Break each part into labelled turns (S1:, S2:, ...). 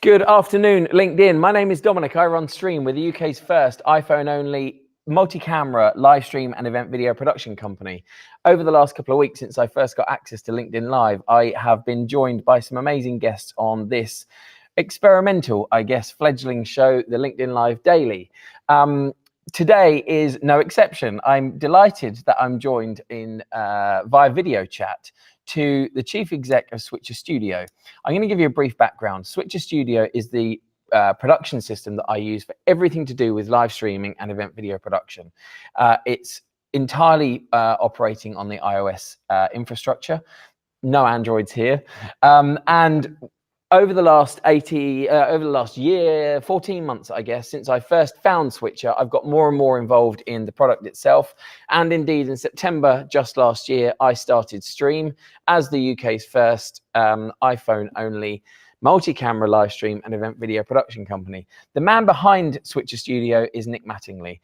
S1: Good afternoon, LinkedIn. My name is Dominic. I run Streeem. We're the UK's first iPhone-only multi-camera live stream and event video production company. Over the last couple of weeks since I first got access to LinkedIn Live, I have been joined by some amazing guests on this experimental, fledgling show, the LinkedIn Live Daily. Today is no exception. I'm delighted that I'm joined in via video chat to the chief exec of Switcher Studio. I'm going to give you a brief background. Switcher Studio is the production system that I use for everything to do with live streaming and event video production. It's entirely operating on the iOS infrastructure. No Androids here. And over the last 14 months, I guess, since I first found Switcher, I've got more and more involved in the product itself. And indeed, in September, just last year, I started Streeem as the UK's first iPhone-only multi-camera live stream and event video production company. The man behind Switcher Studio is Nick Mattingly.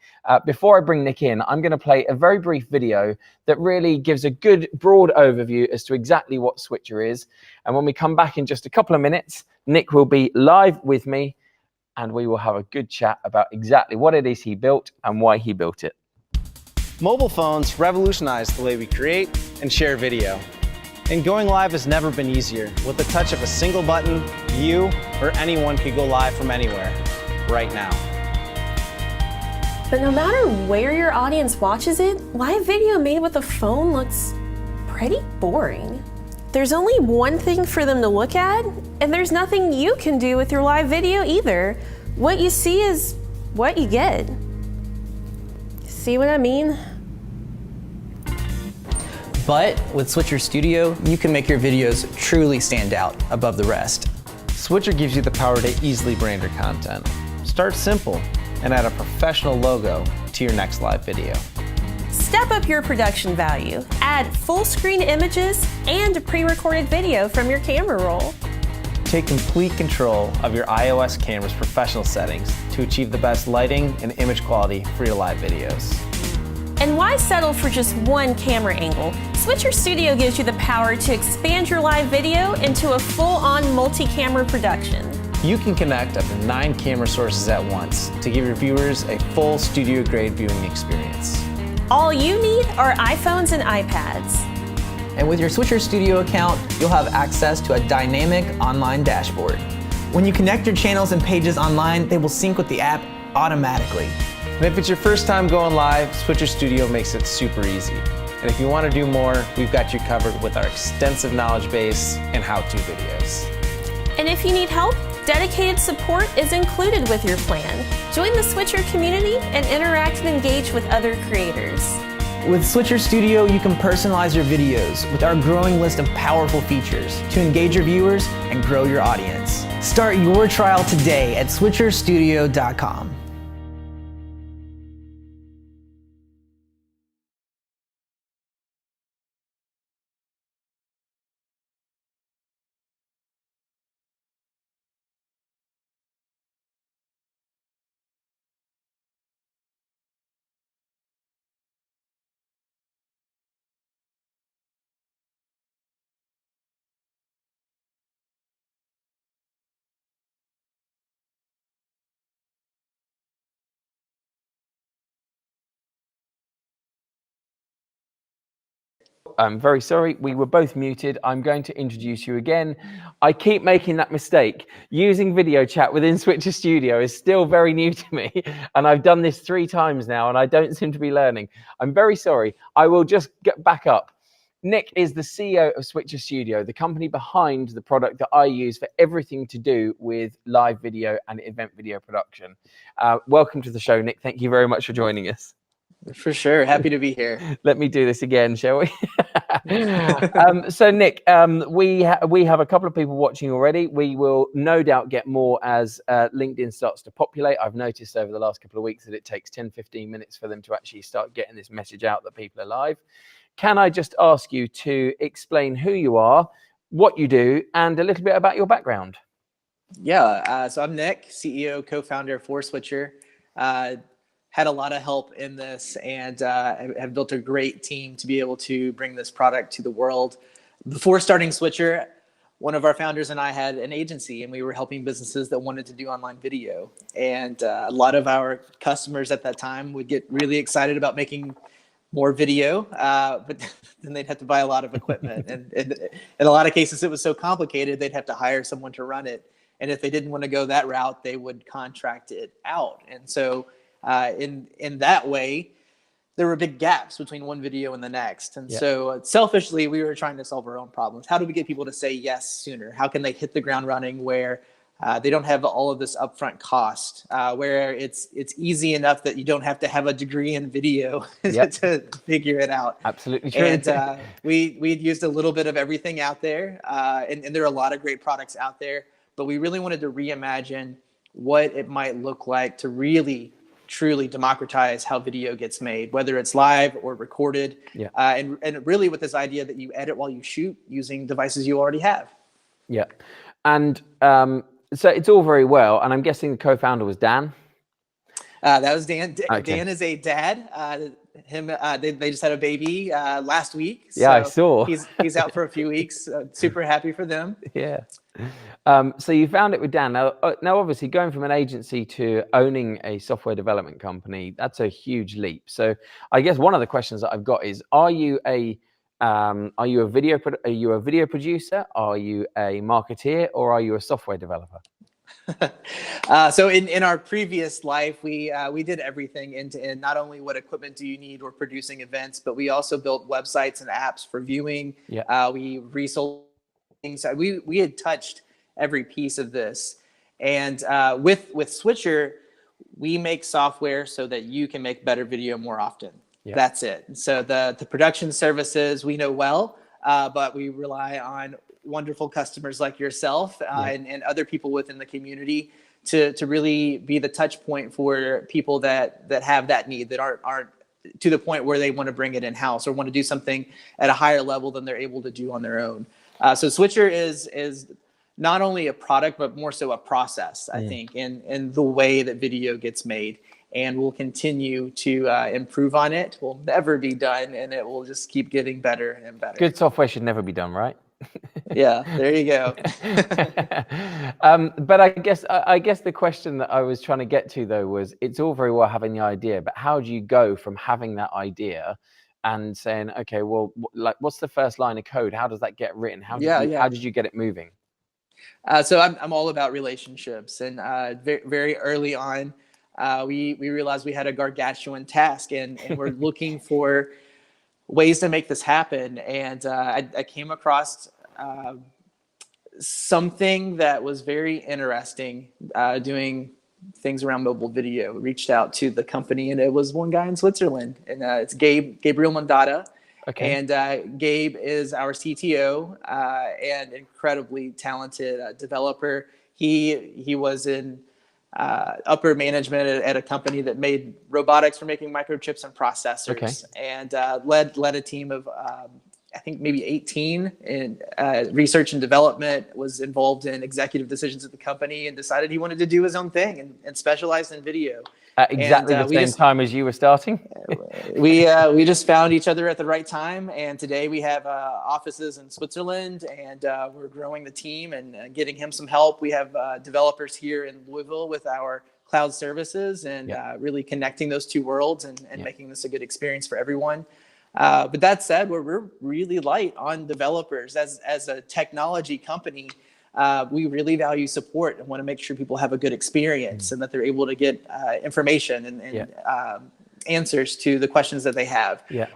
S1: Before I bring Nick in, I'm going to play a very brief video that really gives a good broad overview as to exactly what Switcher is. And when we come back in just a couple of minutes, Nick will be live with me and we will have a good chat about exactly what it is he built and why he built it.
S2: Mobile phones revolutionized the way we create and share video. And going live has never been easier. With the touch of a single button, you or anyone could go live from anywhere, right now.
S3: But no matter where your audience watches it, live video made with a phone looks pretty boring. There's only one thing for them to look at, and there's nothing you can do with your live video either. What you see is what you get. See what I mean?
S4: But with Switcher Studio, you can make your videos truly stand out above the rest.
S2: Switcher gives you the power to easily brand your content. Start simple and add a professional logo to your next live video.
S3: Step up your production value. Add full screen images and a pre-recorded video from your camera roll.
S2: Take complete control of your iOS camera's professional settings to achieve the best lighting and image quality for your live videos.
S3: And why settle for just one camera angle? Switcher Studio gives you the power to expand your live video into a full-on multi-camera production.
S2: You can connect up to 9 camera sources at once to give your viewers a full studio-grade viewing experience.
S3: All you need are iPhones and iPads.
S4: And with your Switcher Studio account, you'll have access to a dynamic online dashboard. When you connect your channels and pages online, they will sync with the app automatically.
S2: And if it's your first time going live, Switcher Studio makes it super easy. And if you want to do more, we've got you covered with our extensive knowledge base and how-to videos.
S3: And if you need help, dedicated support is included with your plan. Join the Switcher community and interact and engage with other creators.
S4: With Switcher Studio, you can personalize your videos with our growing list of powerful features to engage your viewers and grow your audience. Start your trial today at switcherstudio.com.
S1: I'm very sorry, we were both muted. I'm going to introduce you again. I keep making that mistake. Using video chat within Switcher Studio is still very new to me, and I've done this 3 times now, and I don't seem to be learning. I'm very sorry. I will just get back up. Nick is the CEO of Switcher Studio, the company behind the product that I use for everything to do with live video and event video production. Welcome to the show, Nick. Thank you very much for joining us.
S5: For sure. Happy to be here.
S1: Let me do this again, shall we? So, Nick, we have a couple of people watching already. We will no doubt get more as LinkedIn starts to populate. I've noticed over the last couple of weeks that it takes 10, 15 minutes for them to actually start getting this message out that people are live. Can I just ask you to explain who you are, what you do, and a little bit about your background?
S5: Yeah. So I'm Nick, CEO, co-founder for Switcher. Had a lot of help in this and have built a great team to be able to bring this product to the world. Before starting Switcher, one of our founders and I had an agency, and we were helping businesses that wanted to do online video. And a lot of our customers at that time would get really excited about making more video, but then they'd have to buy a lot of equipment. And in a lot of cases, it was so complicated, they'd have to hire someone to run it. And if they didn't want to go that route, they would contract it out. And so in that way, there were big gaps between one video and the next. And so selfishly, we were trying to solve our own problems. How do we get people to say yes sooner? How can they hit the ground running where they don't have all of this upfront cost, where it's easy enough that you don't have to have a degree in video to figure it out.
S1: Absolutely true.
S5: And we'd used a little bit of everything out there, and there are a lot of great products out there, but we really wanted to reimagine what it might look like to really truly democratize how video gets made, whether it's live or recorded, and really with this idea that you edit while you shoot using devices you already have.
S1: Yeah, and so it's all very well, and I'm guessing the co-founder was Dan.
S5: That was Dan.
S1: Okay.
S5: Dan is a dad. They just had a baby last week.
S1: Yeah, I saw.
S5: He's out for a few weeks. Super happy for them.
S1: Yeah. So you found it with Dan. Now, obviously, going from an agency to owning a software development company, that's a huge leap. So I guess one of the questions that I've got is: Are you a video producer? Are you a marketeer, or are you a software developer?
S5: So in our previous life, we did everything end to end. Not only what equipment do you need or producing events, but we also built websites and apps for viewing. We resold things. We had touched every piece of this. And with Switcher, we make software so that you can make better video more often. That's it. So the production services we know well, but we rely on wonderful customers like yourself and other people within the community to really be the touch point for people that have that need, that aren't to the point where they want to bring it in-house or want to do something at a higher level than they're able to do on their own. So Switcher is not only a product, but more so a process, I think, in the way that video gets made. And we'll continue to improve on it. We'll never be done, and it will just keep getting better and better.
S1: Good software should never be done, right?
S5: Yeah, there you go.
S1: But I guess the question that I was trying to get to, though, was it's all very well having the idea, but how do you go from having that idea and saying, okay, well, like, what's the first line of code? How does that get written? How did you get it moving?
S5: So I'm all about relationships, and very, very early on, we realized we had a gargantuan task, and we're looking for ways to make this happen. And I came across something that was very interesting, doing things around mobile video. Reached out to the company, and it was one guy in Switzerland, and it's Gabriel Mondada. Okay. And Gabe is our CTO and incredibly talented developer. He was in upper management at a company that made robotics for making microchips and processors, and led a team of I think maybe 18 in research and development, was involved in executive decisions at the company, and decided he wanted to do his own thing and specialized in video. At exactly
S1: the same time as you were starting?
S5: We just found each other at the right time, and today we have offices in Switzerland, and we're growing the team and getting him some help. We have developers here in Louisville with our cloud services, and really connecting those two worlds and making this a good experience for everyone. But that said, we're really light on developers. As a technology company, we really value support and want to make sure people have a good experience and that they're able to get information and answers to the questions that they have.
S1: Yeah.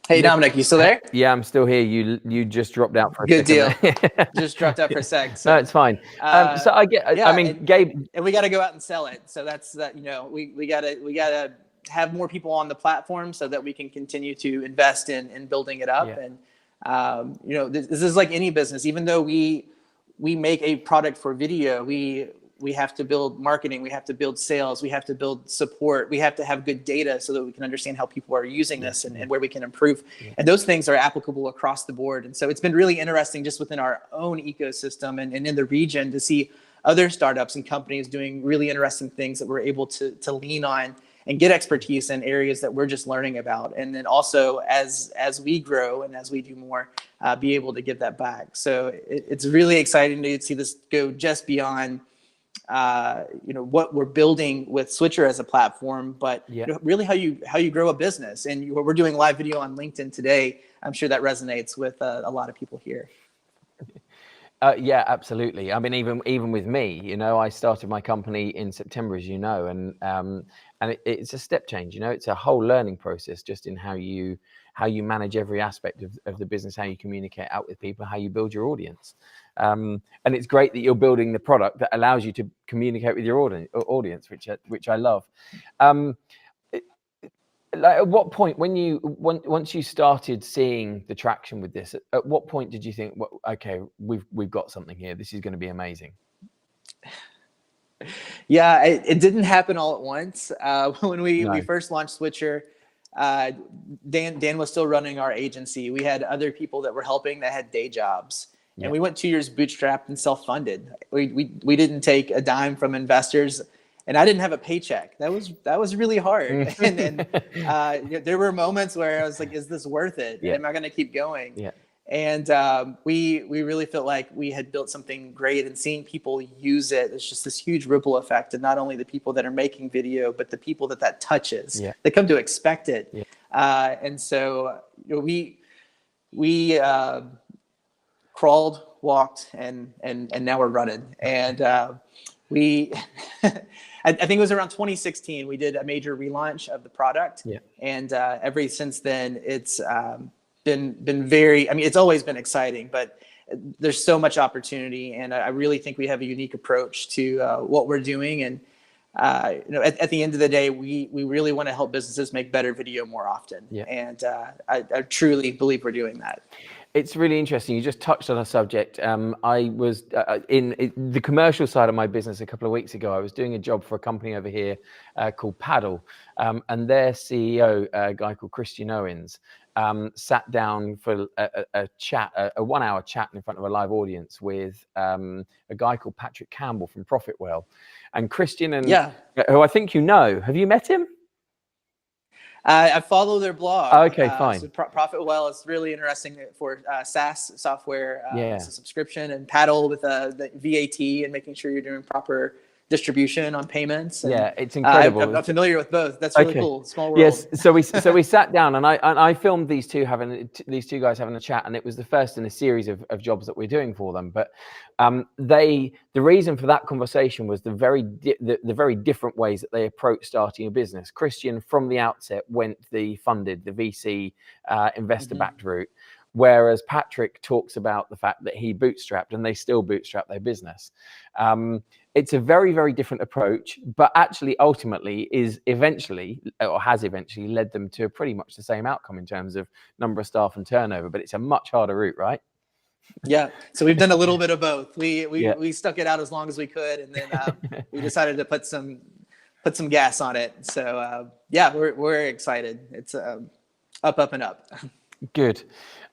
S5: Hey, Dominic, you still there?
S1: Yeah, I'm still here. You just dropped out for a
S5: good
S1: second.
S5: Deal. Just dropped out for a sec. So,
S1: no, it's fine. So I get. I mean, Gabe,
S5: and we got to go out and sell it. So that's that. You know, we gotta have more people on the platform so that we can continue to invest in building it up. And you know, this is like any business. Even though we make a product for video, we have to build marketing, we have to build sales, we have to build support, we have to have good data so that we can understand how people are using this and where we can improve. And those things are applicable across the board. And so it's been really interesting just within our own ecosystem and in the region to see other startups and companies doing really interesting things that we're able to lean on and get expertise in areas that we're just learning about. And then also as we grow and as we do more, be able to give that back. So it's really exciting to see this go just beyond what we're building with Switcher as a platform, but really how you grow a business. And we're doing live video on LinkedIn today. I'm sure that resonates with a lot of people here.
S1: Yeah, absolutely. I mean, even with me, I started my company in September, as you know, and it's a step change. It's a whole learning process just in how you manage every aspect of the business, how you communicate out with people, how you build your audience. And it's great that you're building the product that allows you to communicate with your audience, which I love. At what point, once you started seeing the traction with this, at what point did you think, well, okay, we've got something here, this is going to be amazing?
S5: Yeah, it didn't happen all at once. When we first launched Switcher, Dan was still running our agency. We had other people that were helping that had day jobs. And we went 2 years bootstrapped and self-funded. We didn't take a dime from investors, and I didn't have a paycheck. That was really hard. and there were moments where I was like, is this worth it? Am I going to keep going? Yeah. And we really felt like we had built something great, and seeing people use it, it's just this huge ripple effect. And not only the people that are making video, but the people that touches, they come to expect it. Yeah. And so we crawled, walked, and now we're running. And I think it was around 2016, we did a major relaunch of the product. Yeah. And ever since then, it's been very, it's always been exciting, but there's so much opportunity. And I really think we have a unique approach to what we're doing. And at the end of the day, we really want to help businesses make better video more often. Yeah. And I truly believe we're doing that.
S1: It's really interesting. You just touched on a subject. I was in the commercial side of my business a couple of weeks ago. I was doing a job for a company over here called Paddle, and their CEO, a guy called Christian Owens, sat down for a chat, a 1 hour chat in front of a live audience with a guy called Patrick Campbell from Profitwell. And Christian, who I think have you met him?
S5: I follow their blog.
S1: Okay, fine.
S5: So Profitwell is really interesting for SaaS software, as a subscription, and Paddle with the VAT and making sure you're doing proper distribution on payments. And,
S1: it's incredible.
S5: I'm familiar with both. That's really cool. Small world.
S1: Yes. So we sat down, and I filmed these two guys having a chat, and it was the first in a series of jobs that we're doing for them. But the reason for that conversation was the very different ways that they approach starting a business. Christian from the outset went the VC investor backed route, whereas Patrick talks about the fact that he bootstrapped, and they still bootstrap their business. It's a very, very different approach, but actually ultimately has eventually led them to pretty much the same outcome in terms of number of staff and turnover, but it's a much harder route, right?
S5: Yeah. So we've done a little bit of both. We stuck it out as long as we could, and then we decided to put some gas on it. So we're excited. It's up and up. Good.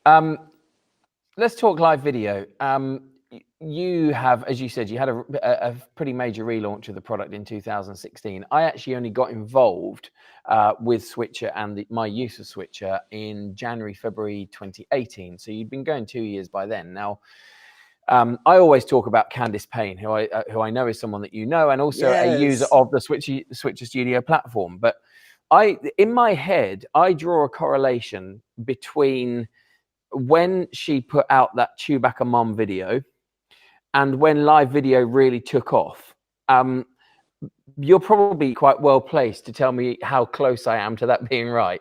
S1: Let's talk live video. You have, as you said, you had a pretty major relaunch of the product in 2016. I actually only got involved with Switcher and my use of Switcher in January, February 2018. So you'd been going 2 years by then. Now, I always talk about Candice Payne, who I know is someone that you know, and also a user of the Switcher Studio platform. But in my head, I draw a correlation between when she put out that Chewbacca Mom video and when live video really took off. You're probably quite well placed to tell me how close I am to that being right.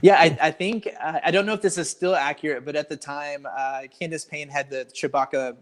S5: Yeah, I think, I don't know if this is still accurate, but at the time, Candice Payne had the Chewbacca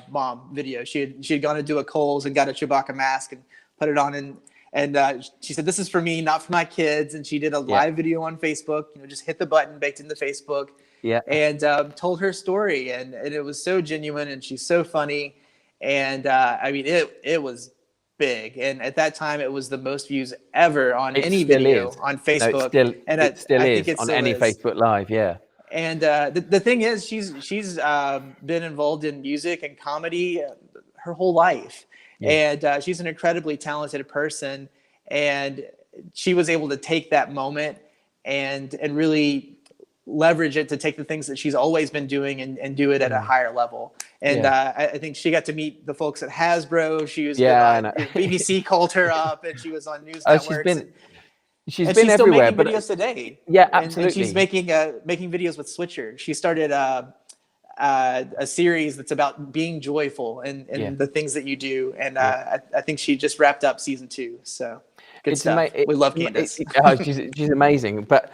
S5: Mom video. She had gone to do a Kohl's and got a Chewbacca mask and put it on, and she said, "This is for me, not for my kids." And she did a live video on Facebook, just hit the button, baked into Facebook. Yeah. And told her story, and it was so genuine, and she's so funny. And it was big. And at that time, it was the most views ever on any video on Facebook.
S1: No, it still is on any Facebook Live. Yeah.
S5: And the thing is, she's been involved in music and comedy her whole life. Yeah. And she's an incredibly talented person. and she was able to take that moment and really leverage it to take the things that she's always been doing and do it at a higher level. And I think she got to meet the folks at Hasbro. She was BBC called her up, and she was on news networks.
S1: She's
S5: and
S1: been
S5: she's
S1: everywhere,
S5: still making videos today.
S1: Yeah, absolutely.
S5: And she's making videos with Switcher. She started a series that's about being joyful and the things that you do. And I think she just wrapped up season 2. So good stuff. We love Candace.
S1: She's amazing. But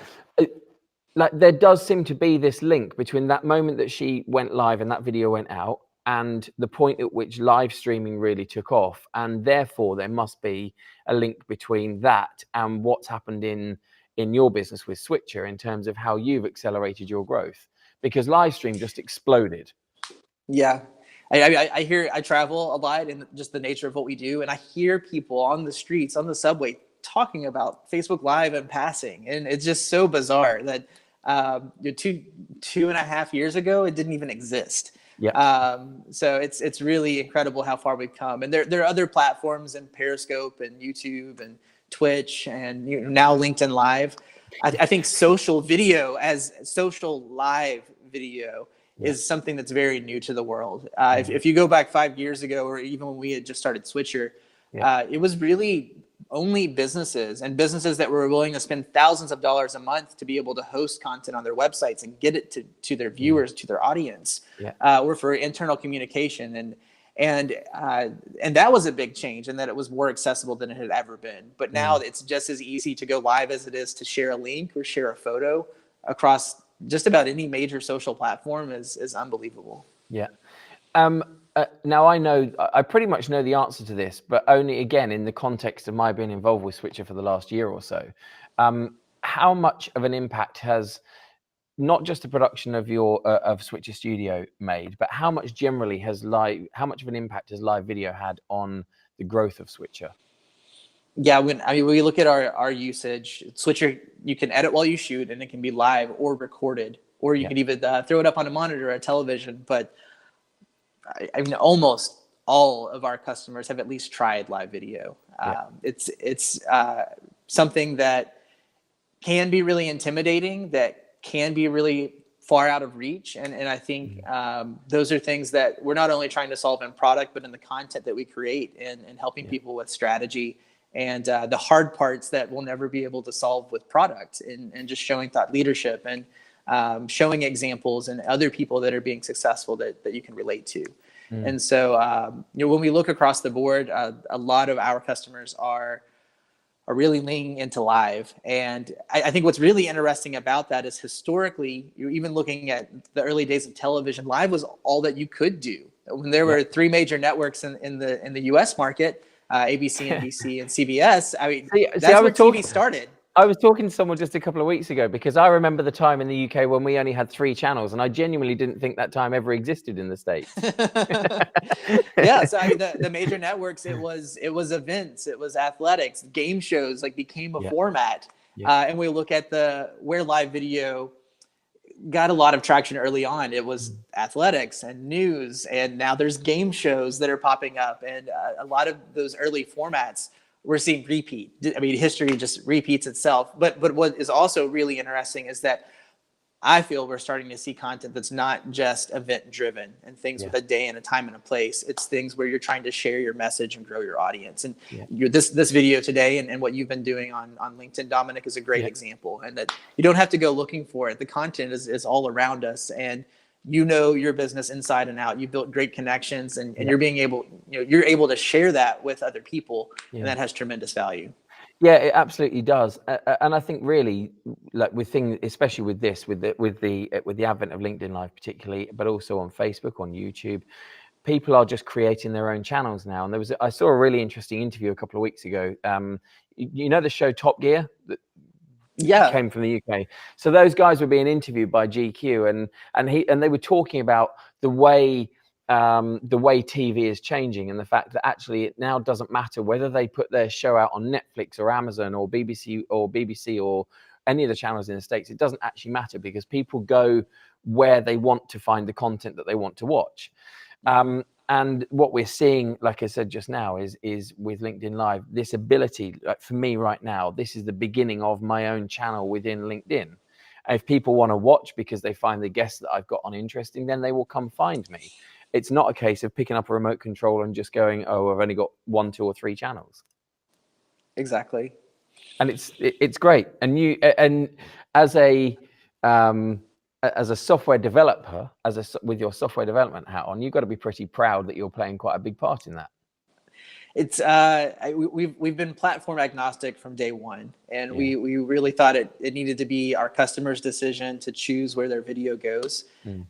S1: like, there does seem to be this link between that moment that she went live and that video went out and the point at which live streaming really took off. And therefore there must be a link between that and what's happened in your business with Switcher in terms of how you've accelerated your growth, because live stream just exploded.
S5: Yeah. I travel a lot in just the nature of what we do. And I hear people on the streets, on the subway, talking about Facebook Live in passing. And it's just so bizarre that 2.5 years ago, it didn't even exist.
S1: Yeah.
S5: So it's really incredible how far we've come. And there are other platforms in Periscope and YouTube and Twitch and now LinkedIn Live. I think social video as social live video is something that's very new to the world. If you go back 5 years ago, or even when we had just started Switcher, it was really only businesses that were willing to spend thousands of dollars a month to be able to host content on their websites and get it to their viewers, to their audience, or for internal communication. And that was a big change, in that it was more accessible than it had ever been. But now it's just as easy to go live as it is to share a link or share a photo across just about any major social platform is unbelievable. Yeah.
S1: Now I pretty much know the answer to this, but only again in the context of my being involved with Switcher for the last year or so. How much of an impact has not just the production of your of Switcher Studio made, but how much generally how much of an impact has live video had on the growth of Switcher?
S5: Yeah, when we look at our usage, Switcher, you can edit while you shoot, and it can be live or recorded, or you can even throw it up on a monitor or a television. But I mean, almost all of our customers have at least tried live video. It's something that can be really intimidating, that can be really far out of reach. And I think those are things that we're not only trying to solve in product, but in the content that we create and helping people with strategy and the hard parts that we'll never be able to solve with product, and just showing thought leadership and showing examples and other people that are being successful that you can relate to. And so, when we look across the board, a lot of our customers are really leaning into live. And I think what's really interesting about that is historically, you're even looking at the early days of television, live was all that you could do. When there were 3 major networks in the US market, ABC, NBC, and CBS, I mean, that's where TV started.
S1: I was talking to someone just a couple of weeks ago, because I remember the time in the UK when we only had 3 channels, and I genuinely didn't think that time ever existed in the States.
S5: Yeah, so I mean, the major networks, it was events, it was athletics, game shows became a format. And we look at where live video got a lot of traction early on. It was athletics and news, and now there's game shows that are popping up, and a lot of those early formats we're seeing repeat. I mean, history just repeats itself. But what is also really interesting is that I feel we're starting to see content that's not just event driven and things with a day and a time and a place. It's things where you're trying to share your message and grow your audience. And this video today and what you've been doing on LinkedIn, Dominic, is a great example. And that you don't have to go looking for it. The content is all around us, and your business inside and out. You built great connections, and you're able to share that with other people, and that has tremendous value.
S1: Yeah, it absolutely does. And I think really, like with things, especially with this, with the advent of LinkedIn Live particularly, but also on Facebook, on YouTube, people are just creating their own channels now. And I saw a really interesting interview a couple of weeks ago. The show Top Gear? Came from the UK. So those guys were being interviewed by GQ, and they were talking about the way TV is changing, and the fact that actually it now doesn't matter whether they put their show out on Netflix or Amazon or BBC or any of the channels in the States. It doesn't actually matter, because people go where they want to find the content that they want to watch. And what we're seeing, like I said just now, is with LinkedIn Live, this ability, like for me right now, this is the beginning of my own channel within LinkedIn. If people want to watch because they find the guests that I've got on interesting, then they will come find me. It's not a case of picking up a remote control and just going, oh, I've only got 1, 2, or 3 channels.
S5: Exactly.
S1: And it's great. And as a software developer, with your software development hat on, you've got to be pretty proud that you're playing quite a big part in that.
S5: It's we've been platform agnostic from day one, and we really thought it needed to be our customers' decision to choose where their video goes.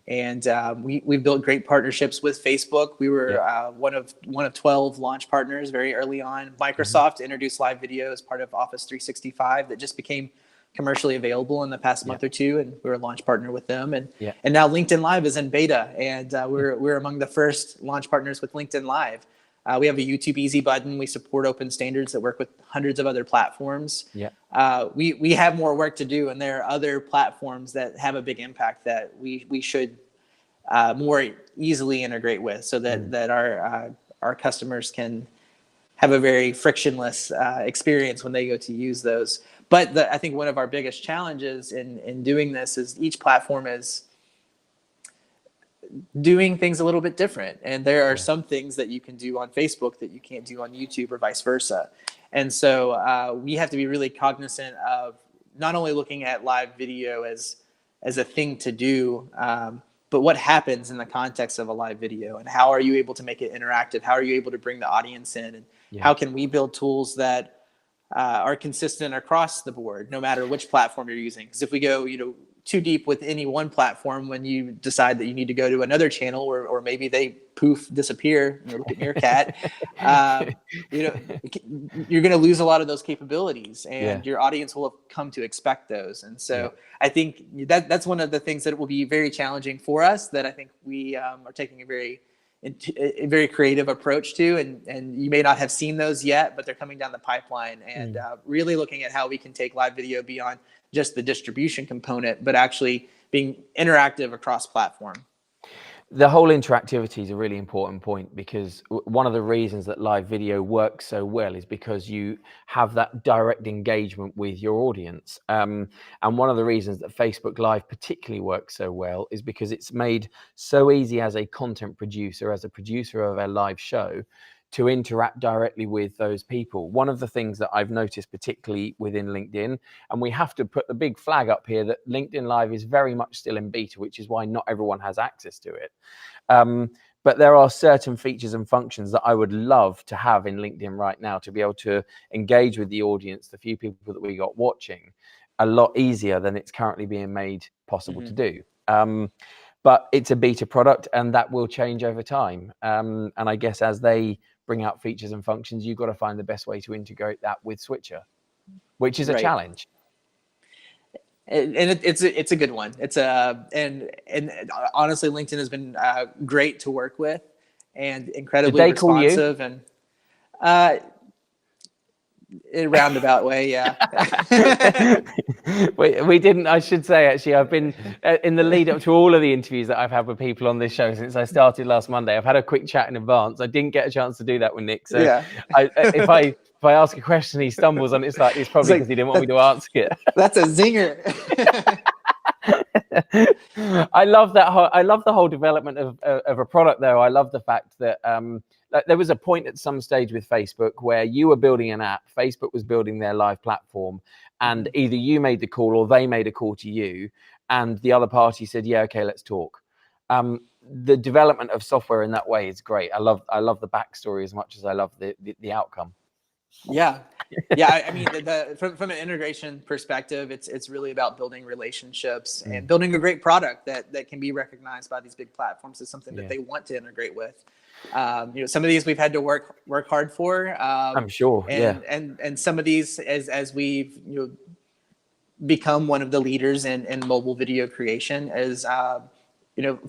S5: And we built great partnerships with Facebook. We were one of 12 launch partners very early on. Microsoft introduced live video as part of Office 365 that just became commercially available in the past month or two, and we were a launch partner with them. And now LinkedIn Live is in beta, and we're among the first launch partners with LinkedIn Live. We have a YouTube Easy button. We support open standards that work with hundreds of other platforms. We have more work to do, and there are other platforms that have a big impact that we should more easily integrate with, so that our customers can have a very frictionless experience when they go to use those. But I think one of our biggest challenges in doing this is each platform is doing things a little bit different, and there are some things that you can do on Facebook that you can't do on YouTube, or vice versa. And so we have to be really cognizant of not only looking at live video as a thing to do, but what happens in the context of a live video, and how are you able to make it interactive? How are you able to bring the audience in? And how can we build tools that are consistent across the board, no matter which platform you're using? Because if we go, too deep with any one platform, when you decide that you need to go to another channel, or maybe they disappear, look at Meerkat, you're going to lose a lot of those capabilities, and your audience will have come to expect those. And so I think that's one of the things that will be very challenging for us, that I think we are taking a very creative approach to, and you may not have seen those yet, but they're coming down the pipeline, and really looking at how we can take live video beyond just the distribution component, but actually being interactive across platform.
S1: The whole interactivity is a really important point, because one of the reasons that live video works so well is because you have that direct engagement with your audience. And one of the reasons that Facebook Live particularly works so well is because it's made so easy as a content producer, as a producer of a live show, to interact directly with those people. One of the things that I've noticed, particularly within LinkedIn, and we have to put the big flag up here, that LinkedIn Live is very much still in beta, which is why not everyone has access to it. But there are certain features and functions that I would love to have in LinkedIn right now, to be able to engage with the audience, the few people that we got watching, a lot easier than it's currently being made possible to do. But it's a beta product, and that will change over time. And I guess as they bring out features and functions, you've got to find the best way to integrate that with Switcher, which is a challenge.
S5: And it's a good one. And honestly, LinkedIn has been great to work with, and incredibly responsive. And in a roundabout way,
S1: we didn't. I should say, actually, I've been in the lead up to all of the interviews that I've had with people on this show since I started last Monday. I've had a quick chat in advance. I didn't get a chance to do that with Nick. So if I ask a question, he stumbles on it, it's probably because he didn't want me to answer it.
S5: That's a zinger.
S1: I love the whole development of a product, though. I love the fact that there was a point at some stage with Facebook where you were building an app, Facebook was building their live platform, and either you made the call or they made a call to you, and the other party said, yeah, okay, let's talk. The development of software in that way is great. I love the backstory as much as I love the outcome.
S5: Yeah. I mean, from an integration perspective, it's really about building relationships and building a great product that can be recognized by these big platforms as something that they want to integrate with. Some of these we've had to work hard for.
S1: I'm sure.
S5: And some of these, as we've become one of the leaders in mobile video creation, is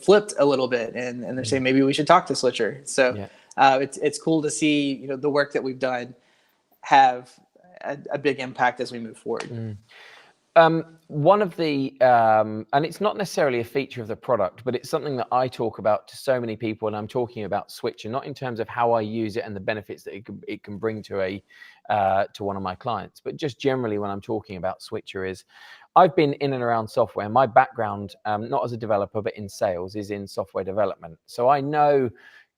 S5: flipped a little bit, and they're saying maybe we should talk to Switcher. So it's cool to see the work that we've done have a big impact as we move forward.
S1: One of the, and it's not necessarily a feature of the product, but it's something that I talk about to so many people, and I'm talking about Switcher, not in terms of how I use it and the benefits that it can bring to to one of my clients, but just generally when I'm talking about Switcher is, I've been in and around software. My background, not as a developer, but in sales, is in software development. So I know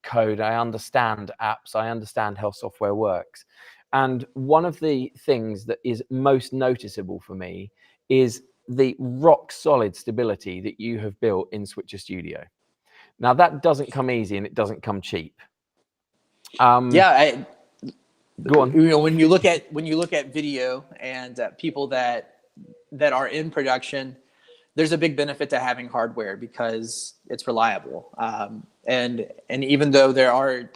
S1: code, I understand apps, I understand how software works. And one of the things that is most noticeable for me is the rock solid stability that you have built in Switcher Studio. Now that doesn't come easy and it doesn't come cheap.
S5: Yeah,
S1: go on.
S5: You know, when you look at video and people that are in production, there's a big benefit to having hardware because it's reliable. And even though there are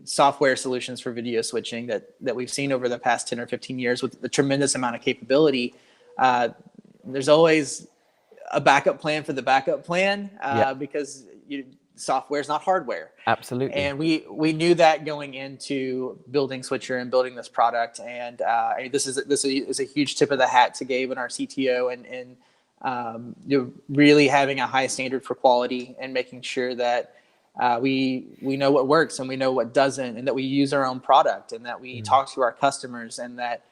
S5: software solutions for video switching that we've seen over the past 10 or 15 years with a tremendous amount of capability, there's always a backup plan for the backup plan because software is not hardware.
S1: Absolutely.
S5: And we knew that going into building Switcher and building this product. And this is a huge tip of the hat to Gabe and our CTO and really having a high standard for quality and making sure that we know what works and we know what doesn't, and that we use our own product and that we talk to our customers, and that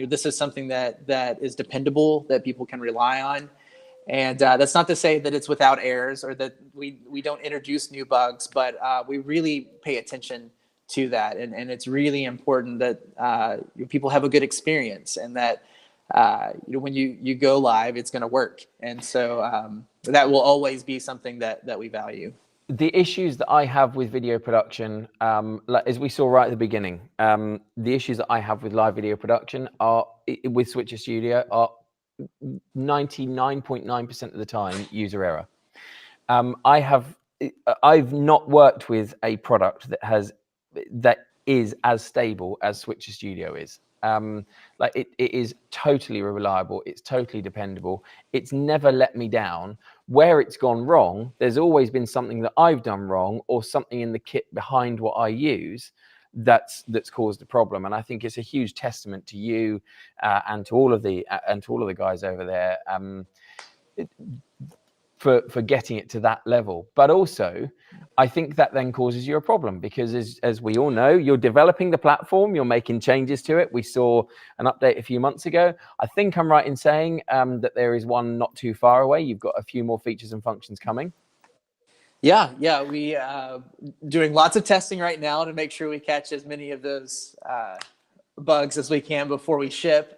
S5: this is something that is dependable, that people can rely on. And that's not to say that it's without errors or that we don't introduce new bugs, but we really pay attention to that. And it's really important that people have a good experience, and that when you go live, it's going to work. And so that will always be something that we value.
S1: The issues that I have with video production, as we saw right at the beginning, the issues that I have with live video production are with Switcher Studio are 99.9% of the time user error. I've not worked with a product that is as stable as Switcher Studio is. It is totally reliable. It's totally dependable. It's never let me down. Where it's gone wrong, there's always been something that I've done wrong or something in the kit behind what I use that's caused a problem. And I think it's a huge testament to you and to all of the guys over there for getting it to that level. But also, I think that then causes you a problem because as we all know, you're developing the platform, you're making changes to it. We saw an update a few months ago. I think I'm right in saying that there is one not too far away. You've got a few more features and functions coming.
S5: Yeah, we doing lots of testing right now to make sure we catch as many of those bugs as we can before we ship.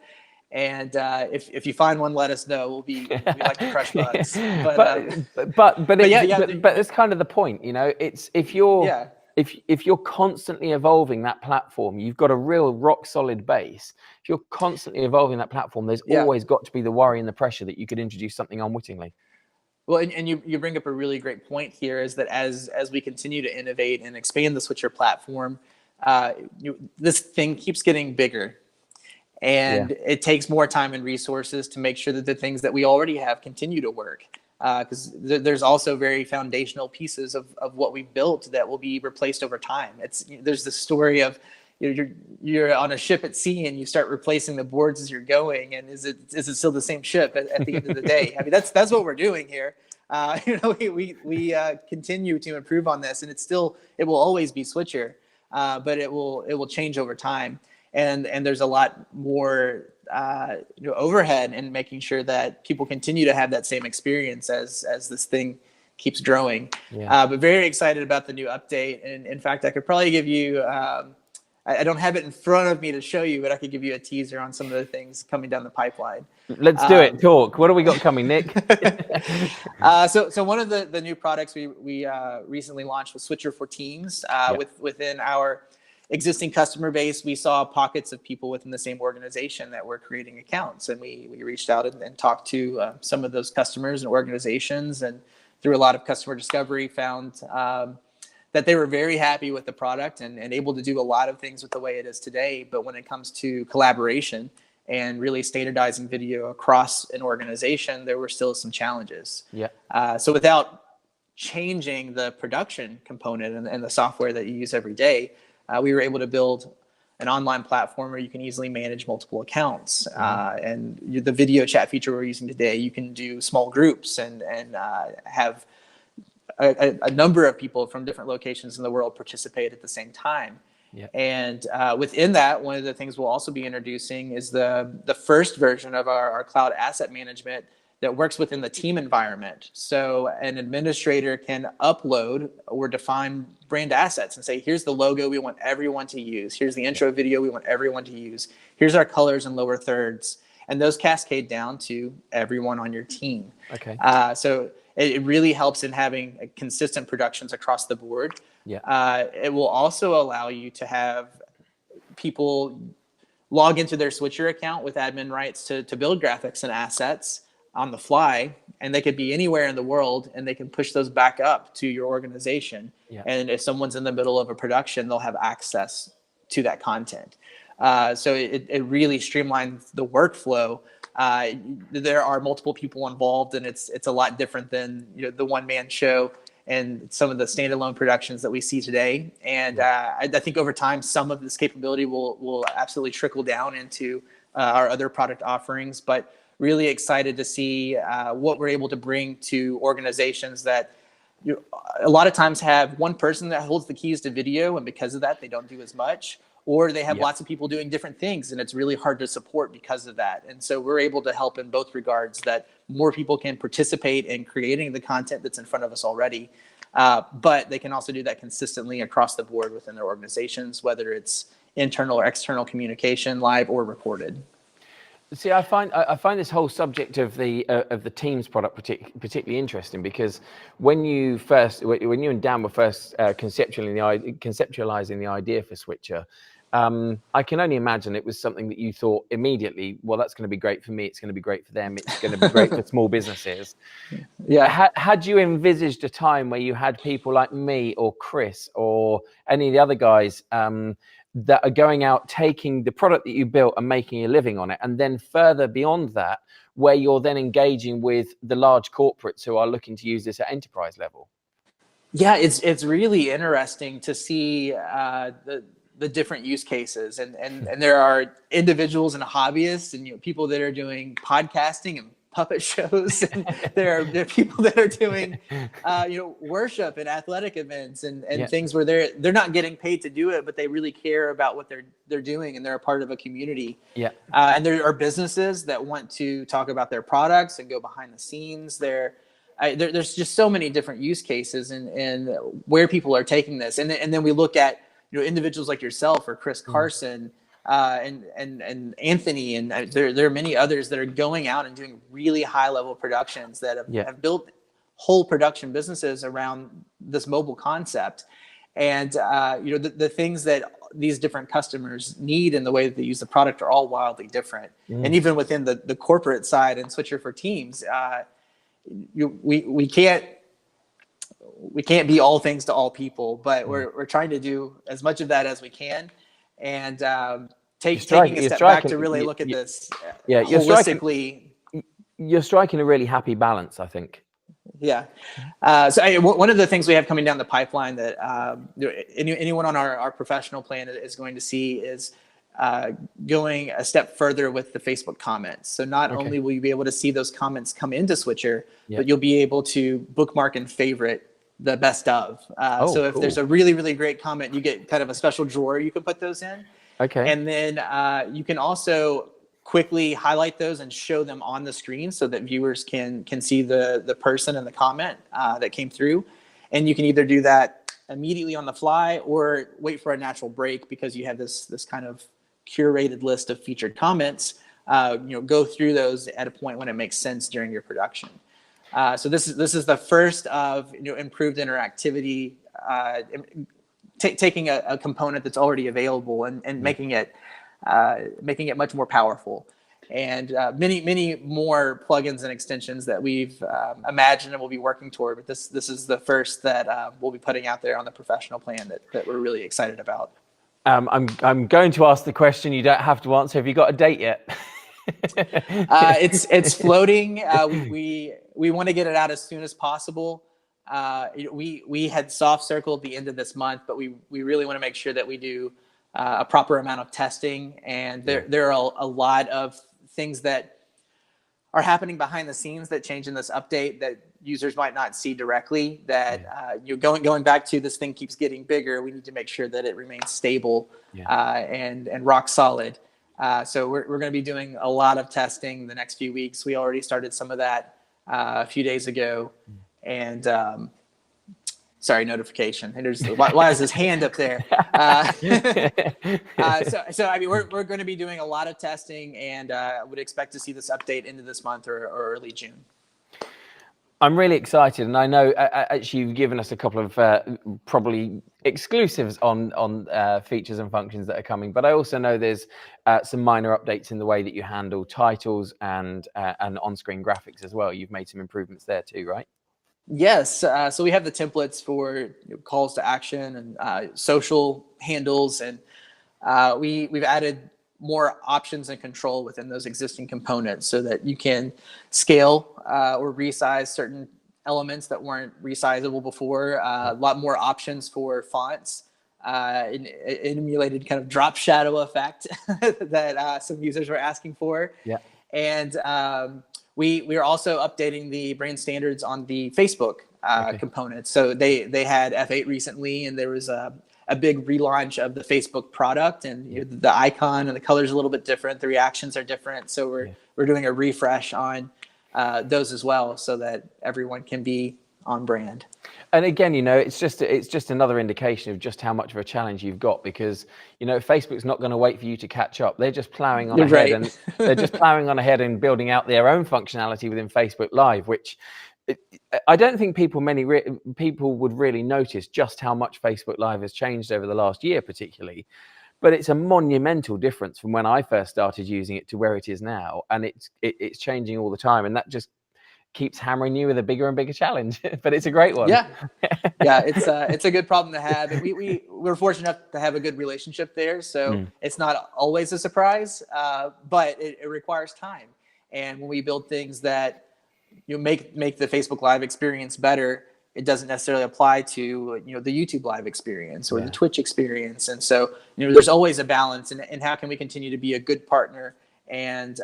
S5: And if you find one, let us know. We like to crush bugs. But
S1: that's kind of the point, you know. It's if you're constantly evolving that platform, you've got a real rock solid base. If you're constantly evolving that platform, there's always got to be the worry and the pressure that you could introduce something unwittingly.
S5: Well, and you bring up a really great point here, is that as we continue to innovate and expand the Switcher platform, this thing keeps getting bigger. And it takes more time and resources to make sure that the things that we already have continue to work. Because there's also very foundational pieces of what we've built that will be replaced over time. There's the story of you're on a ship at sea and you start replacing the boards as you're going, and is it still the same ship at the end of the day? I mean, that's what we're doing here. We continue to improve on this, and it will always be Switcher, but it will change over time. And there's a lot more overhead in making sure that people continue to have that same experience as this thing keeps growing. But very excited about the new update. And in fact, I could probably give you, I don't have it in front of me to show you, but I could give you a teaser on some of the things coming down the pipeline.
S1: Let's do it. Talk. What do we got coming, Nick?
S5: So one of the new products we recently launched was Switcher for Teams. Within our existing customer base, we saw pockets of people within the same organization that were creating accounts, and we reached out and talked to some of those customers and organizations, and through a lot of customer discovery found that they were very happy with the product and able to do a lot of things with the way it is today. But when it comes to collaboration and really standardizing video across an organization, there were still some challenges. So without changing the production component and the software that you use every day, we were able to build an online platform where you can easily manage multiple accounts. And the video chat feature we're using today, you can do small groups and have a number of people from different locations in the world participate at the same time. Yeah. And within that, one of the things we'll also be introducing is the first version of our cloud asset management that works within the team environment. So an administrator can upload or define brand assets and say, here's the logo we want everyone to use. Here's the intro video we want everyone to use. Here's our colors and lower thirds. And those cascade down to everyone on your team. Okay. So it really helps in having consistent productions across the board. Yeah. It will also allow you to have people log into their Switcher account with admin rights to build graphics and assets on the fly, and they could be anywhere in the world, and they can push those back up to your organization. Yeah. And if someone's in the middle of a production, they'll have access to that content. So it really streamlines the workflow. There are multiple people involved, and it's a lot different than the one-man show and some of the standalone productions that we see today. And I think over time, some of this capability will absolutely trickle down into our other product offerings. But really excited to see what we're able to bring to organizations that a lot of times have one person that holds the keys to video, and because of that, they don't do as much. Or they have lots of people doing different things, and it's really hard to support because of that. And so we're able to help in both regards, that more people can participate in creating the content that's in front of us already, but they can also do that consistently across the board within their organizations, whether it's internal or external communication, live or recorded.
S1: See, I find this whole subject of the Teams product particularly interesting, because when you and Dan were first conceptualizing the idea for Switcher, I can only imagine it was something that you thought immediately, well, that's going to be great for me, it's going to be great for them, it's going to be great for small businesses. Yeah. Had you envisaged a time where you had people like me or Chris or any of the other guys that are going out, taking the product that you built and making a living on it, and then further beyond that, where you're then engaging with the large corporates who are looking to use this at enterprise level?
S5: Yeah, it's really interesting to see the different use cases, and there are individuals and hobbyists, and people that are doing podcasting and puppet shows, and there are people that are doing worship and athletic events and things where they're not getting paid to do it, but they really care about what they're doing, and they're a part of a community. And there are businesses that want to talk about their products and go behind the scenes. There's just so many different use cases and where people are taking this, and then we look at individuals like yourself or Chris Carson. And Anthony, and there are many others that are going out and doing really high level productions that have built whole production businesses around this mobile concept. And the things that these different customers need and the way that they use the product are all wildly different. And even within the corporate side and Switcher for Teams, we can't be all things to all people, but we're trying to do as much of that as we can. And taking a step back to really look at this holistically.
S1: You're striking a really happy balance, I think.
S5: Yeah. So one of the things we have coming down the pipeline that anyone on our professional plan is going to see is going a step further with the Facebook comments. So not only will you be able to see those comments come into Switcher, but you'll be able to bookmark and favorite the best of. So if there's a really, really great comment, you get kind of a special drawer you can put those in. And then you can also quickly highlight those and show them on the screen so that viewers can see the person and the comment that came through. And you can either do that immediately on the fly or wait for a natural break, because you have this kind of curated list of featured comments. Go through those at a point when it makes sense during your production. So this is the first of improved interactivity, taking a component that's already available and making it much more powerful, and many more plugins and extensions that we've imagined and will be working toward. But this is the first that we'll be putting out there on the professional plan that we're really excited about.
S1: I'm going to ask the question you don't have to answer. Have you got a date yet?
S5: It's floating. We want to get it out as soon as possible. We had soft circled the end of this month, but we really want to make sure that we do a proper amount of testing, and there are a lot of things that are happening behind the scenes that change in this update that users might not see directly. That you're going back to, this thing keeps getting bigger. We need to make sure that it remains stable and rock solid. So we're going to be doing a lot of testing the next few weeks. We already started some of that a few days ago, and sorry, notification. And there's why is his hand up there? So I mean, we're going to be doing a lot of testing, and would expect to see this update into this month or early June.
S1: I'm really excited, and I know actually you've given us a couple of probably exclusives on features and functions that are coming, but I also know there's some minor updates in the way that you handle titles and on-screen graphics as well. You've made some improvements there too, right?
S5: Yes. So we have the templates for calls to action and social handles, and we've added more options and control within those existing components so that you can scale or resize certain elements that weren't resizable before. A lot more options for fonts, an emulated kind of drop shadow effect that some users were asking for. Yeah. And we are also updating the brand standards on the Facebook components. So they had F8 recently, and there was a big relaunch of the Facebook product, and the icon and the colors are a little bit different. The reactions are different. So we're doing a refresh on those as well, so that everyone can be on brand. And again,
S1: it's just another indication of just how much of a challenge you've got, because Facebook's not going to wait for you to catch up. They're just plowing on ahead, and they're just plowing on ahead and building out their own functionality within Facebook Live, which I don't think people would really notice just how much Facebook Live has changed over the last year, particularly. But it's a monumental difference from when I first started using it to where it is now, and it's changing all the time, and that just keeps hammering you with a bigger and bigger challenge. But it's a great one.
S5: Yeah, it's a good problem to have. And we're fortunate enough to have a good relationship there, so it's not always a surprise, but it requires time. And when we build things that make the Facebook Live experience better, it doesn't necessarily apply to the YouTube Live experience or the Twitch experience. And so there's always a balance, and how can we continue to be a good partner and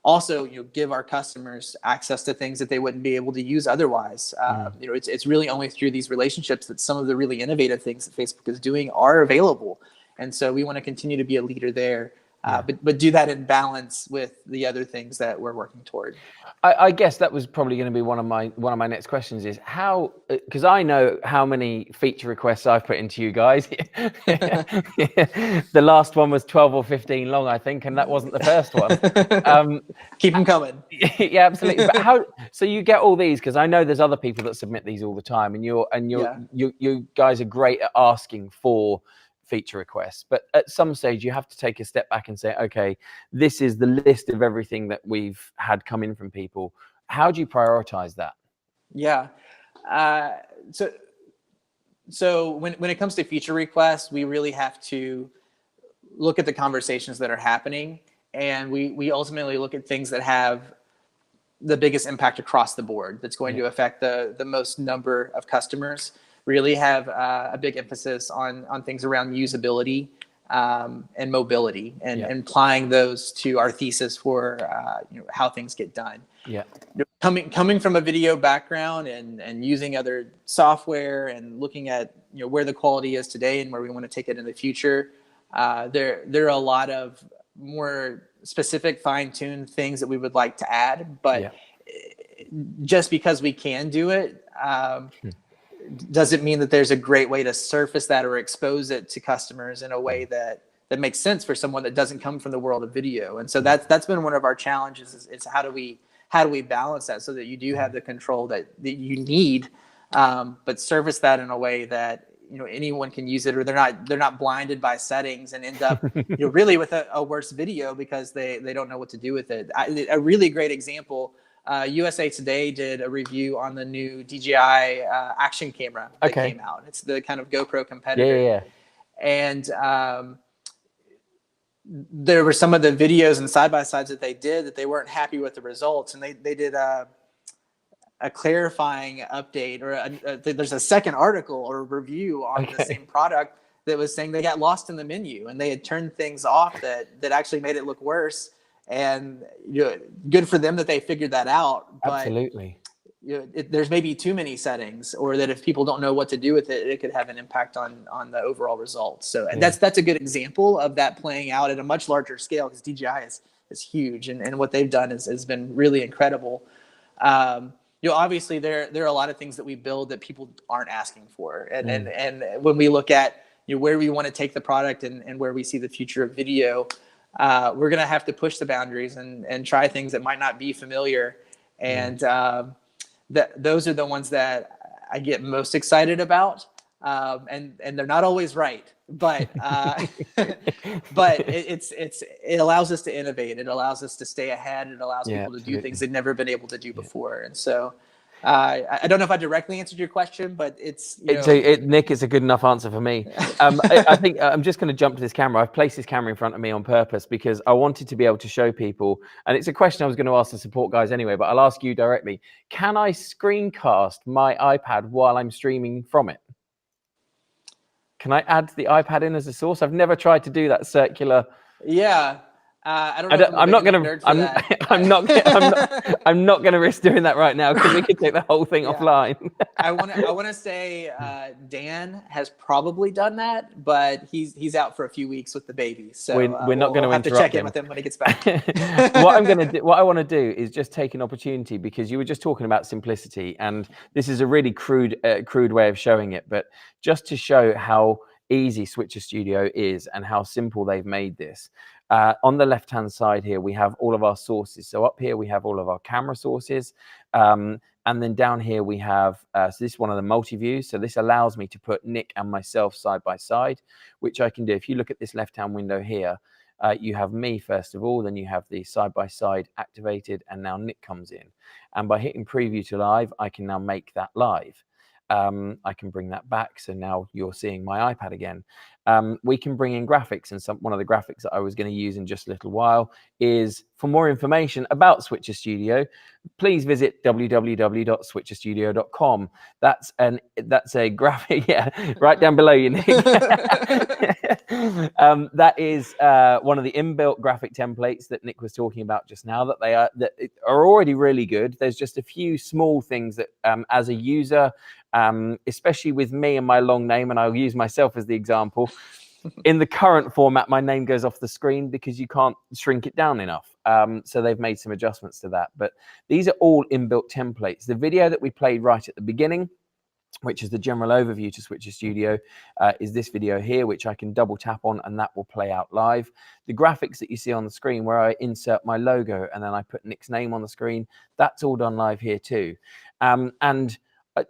S5: also give our customers access to things that they wouldn't be able to use otherwise. It's really only through these relationships that some of the really innovative things that Facebook is doing are available. And so we want to continue to be a leader there. But do that in balance with the other things that we're working toward.
S1: I guess that was probably going to be one of my next questions, is how, because I know how many feature requests I've put into you guys. The last one was 12 or 15 long, I think, and that wasn't the first one.
S5: Keep them coming.
S1: Yeah, absolutely. But so you get all these, because I know there's other people that submit these all the time, and you guys are great at asking for feature requests, but at some stage you have to take a step back and say, okay, this is the list of everything that we've had come in from people. How do you prioritize that?
S5: Yeah. So when it comes to feature requests, we really have to look at the conversations that are happening, and we ultimately look at things that have the biggest impact across the board, that's going to affect the most number of customers. Really have a big emphasis on things around usability and mobility, and applying those to our thesis for how things get done. Yeah, coming from a video background and using other software and looking at where the quality is today and where we want to take it in the future, there are a lot of more specific, fine-tuned things that we would like to add, but just because we can do it. Doesn't mean that there's a great way to surface that or expose it to customers in a way that makes sense for someone that doesn't come from the world of video. And so that's been one of our challenges, is how do we balance that so that you do have the control that you need, but surface that in a way that anyone can use it, or they're not blinded by settings and end up really with a worse video because they don't know what to do with it. A really great example. USA Today did a review on the new DJI action camera that came out. It's the kind of GoPro competitor. Yeah. And there were some of the videos and side-by-sides that they did that they weren't happy with the results. And they did a clarifying update, or there's a second article or review on the same product that was saying they got lost in the menu and they had turned things off that actually made it look worse. And good for them that they figured that out. But
S1: Absolutely.
S5: There's maybe too many settings, or that if people don't know what to do with it, it could have an impact on the overall results. So that's a good example of that playing out at a much larger scale, because DJI is huge, and what they've done has been really incredible. Obviously there are a lot of things that we build that people aren't asking for, and when we look at where we want to take the product and where we see the future of video, we're going to have to push the boundaries and try things that might not be familiar. And those are the ones that I get most excited about. And they're not always right, but it allows us to innovate. It allows us to stay ahead. It allows people to do things they've never been able to do before. And so I don't know if I directly answered your question, but
S1: Nick, it's a good enough answer for me. I think I'm just going to jump to this camera. I've placed this camera in front of me on purpose because I wanted to be able to show people, and it's a question I was going to ask the support guys anyway, but I'll ask you directly. Can I screencast my iPad while I'm streaming from it? Can I add the iPad in as a source? I've never tried to do that circular.
S5: Yeah. I don't know.
S1: I'm not going to risk doing that right now, because we could take the whole thing offline.
S5: I want to say Dan has probably done that, but he's out for a few weeks with the baby, so
S1: we're not going to
S5: have to check in with him when he gets back.
S1: What I want to do is just take an opportunity, because you were just talking about simplicity, and this is a really crude way of showing it, but just to show how easy Switcher Studio is and how simple they've made this. On the left-hand side here, we have all of our sources. So up here, we have all of our camera sources. And then down here, we have, so this is one of the multi-views. So this allows me to put Nick and myself side by side, which I can do. If you look at this left-hand window here, you have me, first of all, then you have the side-by-side activated, and now Nick comes in. And by hitting preview to live, I can now make that live. I can bring that back, so now you're seeing my iPad again. We can bring in graphics, and one of the graphics that I was going to use in just a little while is, for more information about Switcher Studio, please visit www.switcherstudio.com. That's a graphic, right down below you, Nick. That is one of the inbuilt graphic templates that Nick was talking about just now, that are already really good. There's just a few small things that, as a user, especially with me and my long name, and I'll use myself as the example, in the current format, my name goes off the screen because you can't shrink it down enough. So they've made some adjustments to that. But these are all inbuilt templates. The video that we played right at the beginning, which is the general overview to Switcher Studio, is this video here, which I can double tap on, and that will play out live. The graphics that you see on the screen, where I insert my logo and then I put Nick's name on the screen, that's all done live here too. And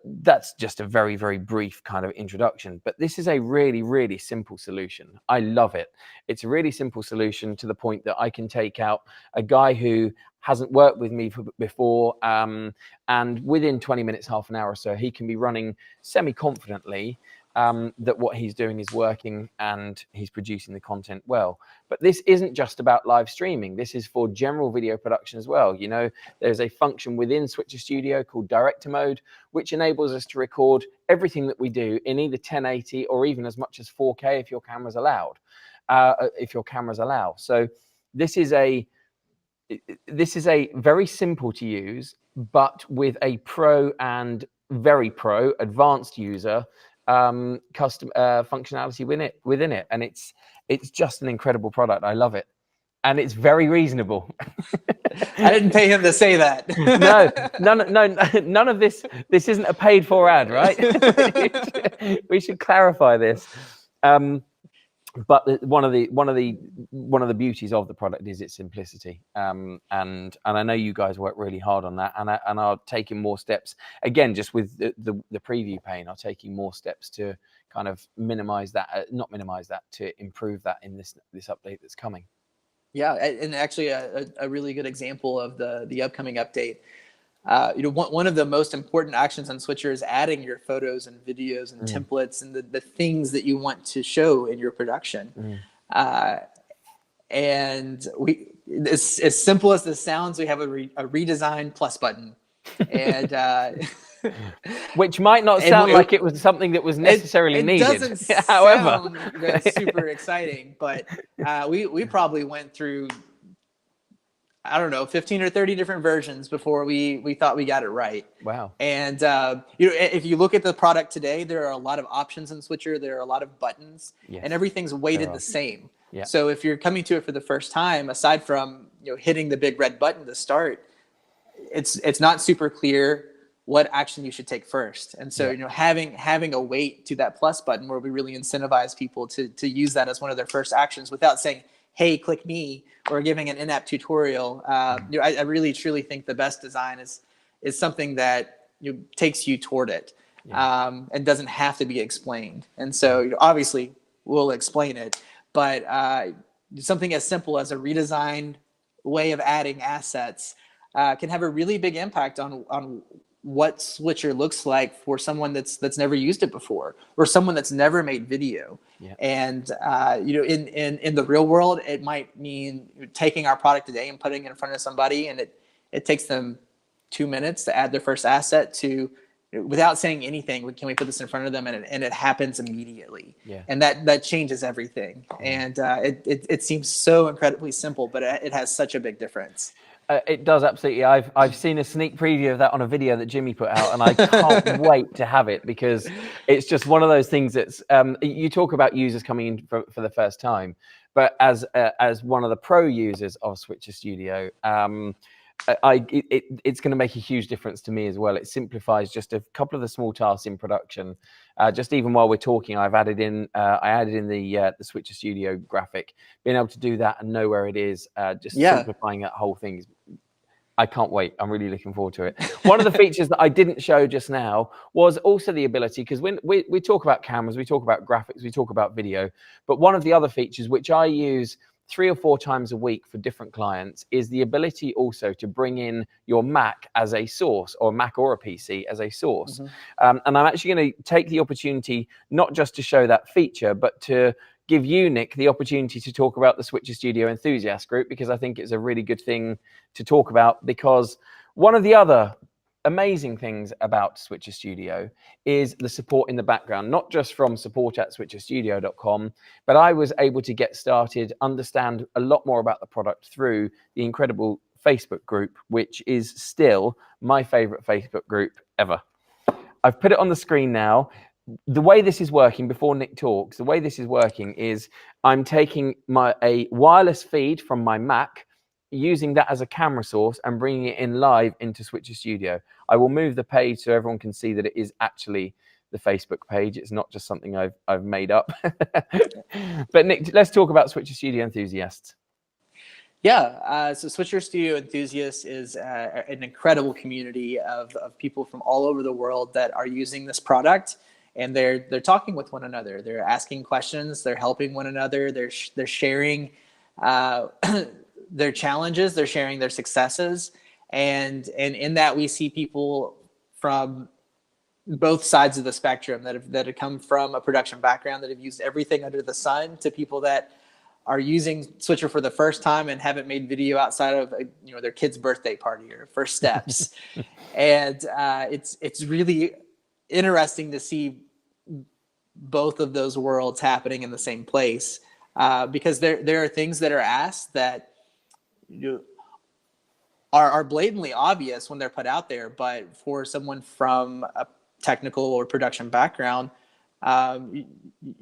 S1: that's just a very, very brief kind of introduction, but this is a really, really simple solution. I love it. It's a really simple solution, to the point that I can take out a guy who hasn't worked with me before, and within 20 minutes, half an hour or so, he can be running semi-confidently that what he's doing is working and he's producing the content well. But this isn't just about live streaming. This is for general video production as well. There's a function within Switcher Studio called Director Mode, which enables us to record everything that we do in either 1080 or even as much as 4K if your cameras allow. So this is a very simple to use, but with a pro and very pro advanced user custom functionality within it, and it's just an incredible product. I love it, and it's very reasonable.
S5: I didn't pay him to say that.
S1: No, none of this isn't a paid for ad, right? We should clarify this. But one of the beauties of the product is its simplicity, and I know you guys work really hard on that, and are taking more steps. Again, just with the preview pane, are taking more steps to kind of to improve that in this update that's coming.
S5: Yeah, and actually a really good example of the upcoming update. One of the most important actions on Switcher is adding your photos and videos and templates and the things that you want to show in your production. And as simple as this sounds, we have a redesign plus button. And
S1: Which might not sound like it was something that was necessarily needed.
S5: It doesn't
S1: However,
S5: sound super exciting, but we probably went through, I don't know, 15 or 30 different versions before we thought we got it right.
S1: Wow.
S5: And if you look at the product today, there are a lot of options in Switcher. There are a lot of buttons, and everything's weighted the same.
S1: Yeah.
S5: So if you're coming to it for the first time, aside from hitting the big red button to start, it's not super clear what action you should take first. And so having a weight to that plus button where we really incentivize people to use that as one of their first actions without saying, hey, click me, or giving an in-app tutorial. I really truly think the best design is something that takes you toward it, and doesn't have to be explained. And so obviously we'll explain it, but something as simple as a redesigned way of adding assets can have a really big impact on what Switcher looks like for someone that's never used it before, or someone that's never made video. Yeah. And in the real world, it might mean taking our product today and putting it in front of somebody, and it takes them 2 minutes to add their first asset to, without saying anything, can we put this in front of them, and it happens immediately. Yeah. And that changes everything. And it seems so incredibly simple, but it has such a big difference.
S1: It does, absolutely. I've seen a sneak preview of that on a video that Jimmy put out, and I can't wait to have it, because it's just one of those things that's you talk about users coming in for the first time, but as one of the pro users of Switcher Studio, it's going to make a huge difference to me as well. It simplifies just a couple of the small tasks in production. Just even while we're talking, I added in the Switcher Studio graphic. Being able to do that and know where it is, simplifying that whole thing. I can't wait. I'm really looking forward to it. One of the features that I didn't show just now was also the ability, because when we talk about cameras, we talk about graphics, we talk about video, but one of the other features which I use 3 or 4 times a week for different clients is the ability also to bring in your Mac as a source, or Mac or a PC as a source. Mm-hmm. And I'm actually going to take the opportunity not just to show that feature, but to give you, Nick, the opportunity to talk about the Switcher Studio Enthusiast group, because I think it's a really good thing to talk about. Because one of the other amazing things about Switcher Studio is the support in the background, not just from support@switcherstudio.com, but I was able to get started, understand a lot more about the product through the incredible Facebook group, which is still my favorite Facebook group ever. I've put it on the screen now. The way this is working, before Nick talks, the way this is working is I'm taking a wireless feed from my Mac, using that as a camera source and bringing it in live into Switcher Studio. I will move the page so everyone can see that it is actually the Facebook page. It's not just something I've made up. But Nick, let's talk about Switcher Studio Enthusiasts.
S5: Yeah, so Switcher Studio Enthusiasts is an incredible community of people from all over the world that are using this product, and they're talking with one another. They're asking questions. They're helping one another. They're sharing their challenges, they're sharing their successes, and in that we see people from both sides of the spectrum that have come from a production background, that have used everything under the sun, to people that are using Switcher for the first time and haven't made video outside of their kid's birthday party or first steps. And it's really interesting to see both of those worlds happening in the same place, because there are things that are asked that are blatantly obvious when they're put out there, but for someone from a technical or production background,